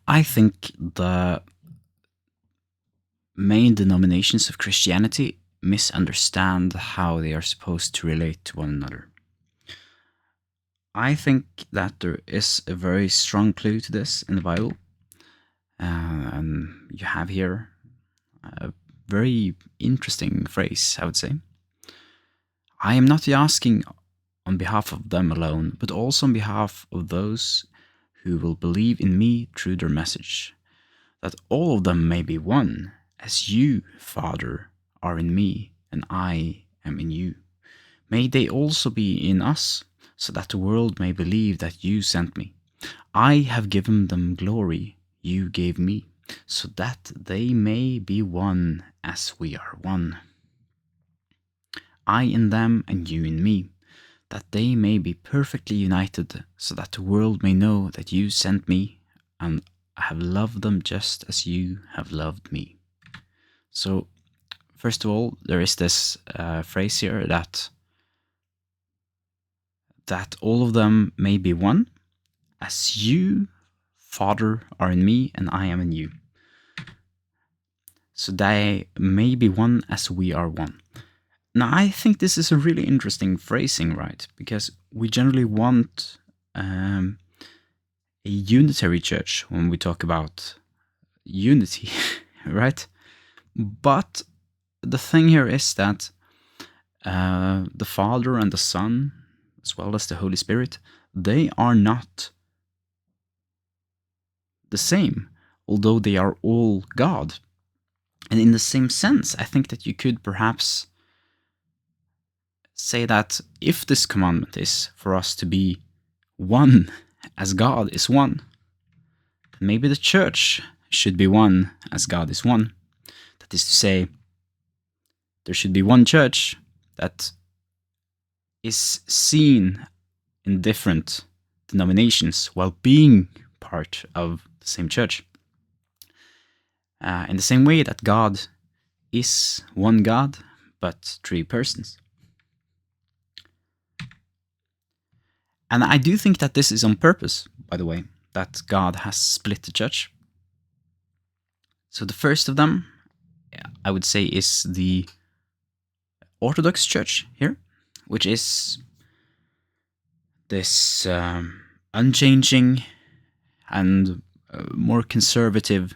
I think the main denominations of Christianity misunderstand how they are supposed to relate to one another. I think that there is a very strong clue to this in the Bible. And you have here a very interesting phrase, I would say. I am not asking on behalf of them alone, but also on behalf of those who will believe in me through their message, that all of them may be one, as you, Father, are in me, and I am in you. May they also be in us, so that the world may believe that you sent me. I have given them glory you gave me, so that they may be one as we are one. I in them and you in me, that they may be perfectly united, so that the world may know that you sent me and have loved them just as you have loved me. So, first of all, there is this phrase here that all of them may be one, as you, Father, are in me and I am in you. So they may be one as we are one. Now, I think this is a really interesting phrasing, right? Because we generally want a unitary church when we talk about unity, right? But the thing here is that the Father and the Son, as well as the Holy Spirit, they are not the same, although they are all God. And in the same sense, I think that you could perhaps say that if this commandment is for us to be one as God is one, then maybe the church should be one as God is one. That is to say, there should be one church that is seen in different denominations while being part of the same church. In the same way that God is one God, but three persons. And I do think that this is on purpose, by the way, that God has split the church. So the first of them, I would say, is the Orthodox Church here, which is this unchanging and more conservative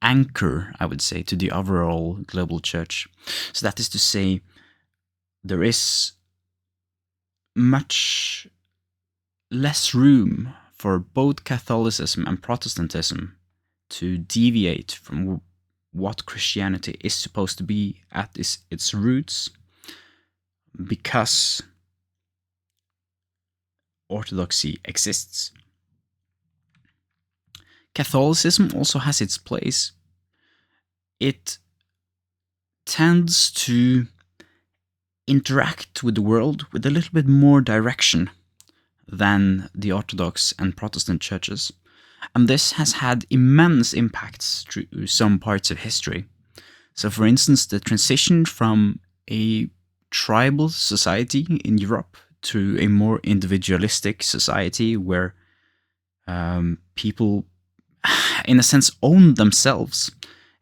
anchor, I would say, to the overall global church. So that is to say, there is much less room for both Catholicism and Protestantism to deviate from what Christianity is supposed to be at its roots, because Orthodoxy exists. Catholicism also has its place. It tends to interact with the world with a little bit more direction than the Orthodox and Protestant churches, and this has had immense impacts through some parts of history. So, for instance, the transition from a tribal society in Europe to a more individualistic society where people, in a sense, own themselves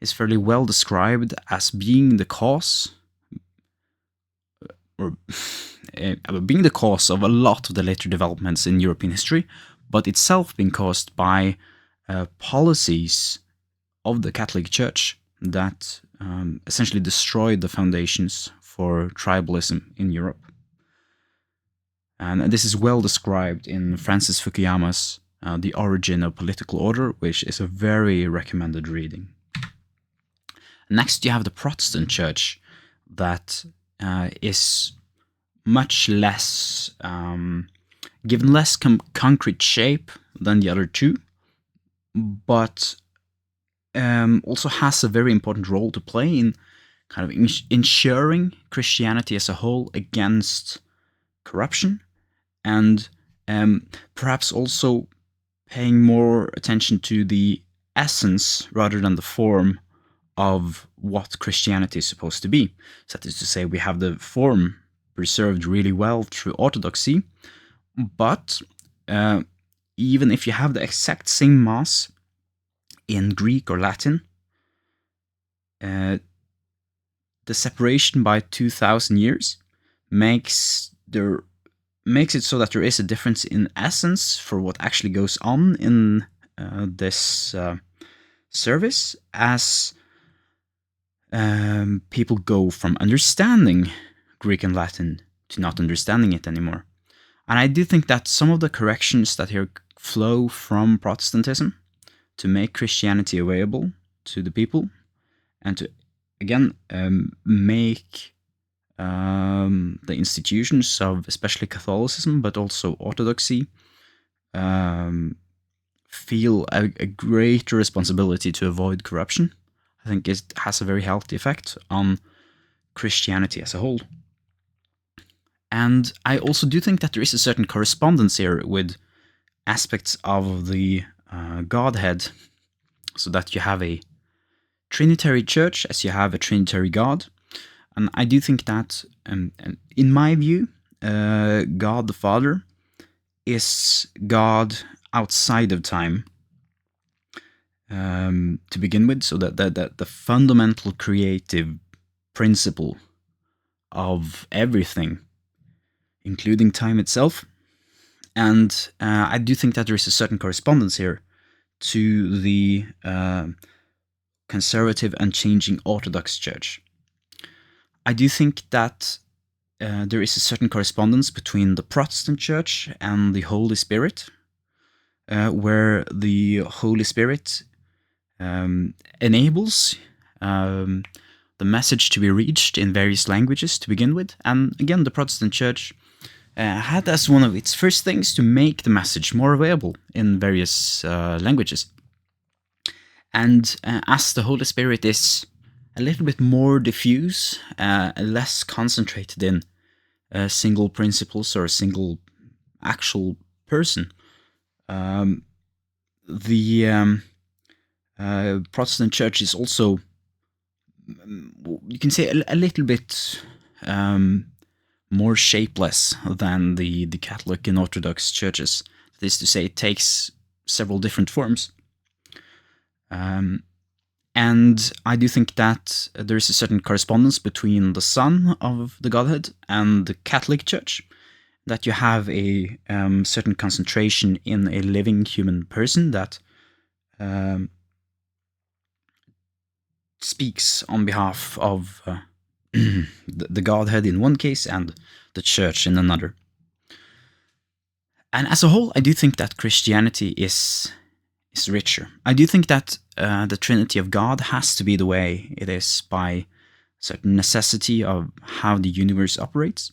is fairly well described as being the cause, or being the cause of a lot of the later developments in European history, but itself being caused by policies of the Catholic Church that essentially destroyed the foundations for tribalism in Europe. And this is well described in Francis Fukuyama's The Origin of Political Order, which is a very recommended reading. Next, you have the Protestant Church, that is much less, given less concrete shape than the other two, but also has a very important role to play in kind of ensuring Christianity as a whole against corruption, and perhaps also paying more attention to the essence rather than the form of what Christianity is supposed to be. So that is to say, we have the form preserved really well through orthodoxy, but even if you have the exact same Mass in Greek or Latin, the separation by 2,000 years makes it so that there is a difference in essence for what actually goes on in this service, as people go from understanding Greek and Latin to not understanding it anymore. And I do think that some of the corrections that here flow from Protestantism to make Christianity available to the people, and to, again, make the institutions of especially Catholicism, but also Orthodoxy, feel a greater responsibility to avoid corruption. I think it has a very healthy effect on Christianity as a whole. And I also do think that there is a certain correspondence here with aspects of the godhead, so that you have a Trinitary church as you have a Trinitary God. And I do think that, in my view, God the Father is God outside of time, to begin with, so that the fundamental creative principle of everything, including time itself. And I do think that there is a certain correspondence here to the conservative and changing Orthodox Church. I do think that there is a certain correspondence between the Protestant Church and the Holy Spirit, where the Holy Spirit enables the message to be reached in various languages to begin with. And again, the Protestant Church had as one of its first things to make the message more available in various languages. And as the Holy Spirit is a little bit more diffuse, less concentrated in single principles or a single actual person, the Protestant Church is also, you can say, a little bit more shapeless than the Catholic and Orthodox churches. That is to say, it takes several different forms. And I do think that there is a certain correspondence between the Son of the Godhead and the Catholic Church, that you have a certain concentration in a living human person that speaks on behalf of the Godhead in one case and the Church in another. And as a whole, I do think that Christianity is richer. I do think that the Trinity of God has to be the way it is by certain necessity of how the universe operates.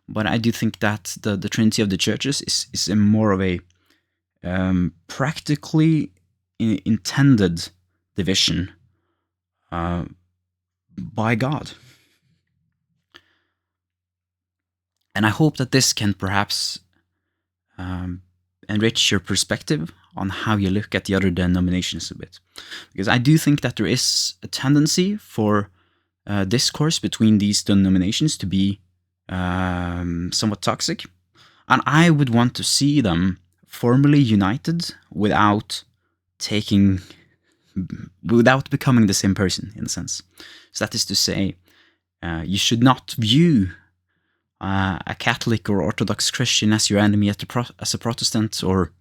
But I do think that the Trinity of the churches is a more of a practically intended division by God. And I hope that this can perhaps enrich your perspective on how you look at the other denominations a bit. Because I do think that there is a tendency for discourse between these denominations to be somewhat toxic. And I would want to see them formally united without becoming the same person, in a sense. So that is to say, you should not view a Catholic or Orthodox Christian as your enemy as a Protestant or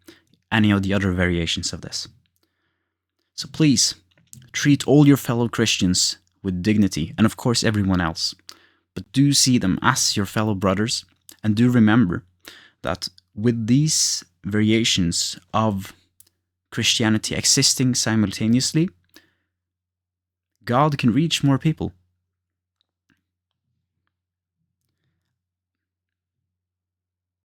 any of the other variations of this. So please, treat all your fellow Christians with dignity, and of course everyone else. But do see them as your fellow brothers, and do remember that with these variations of Christianity existing simultaneously, God can reach more people.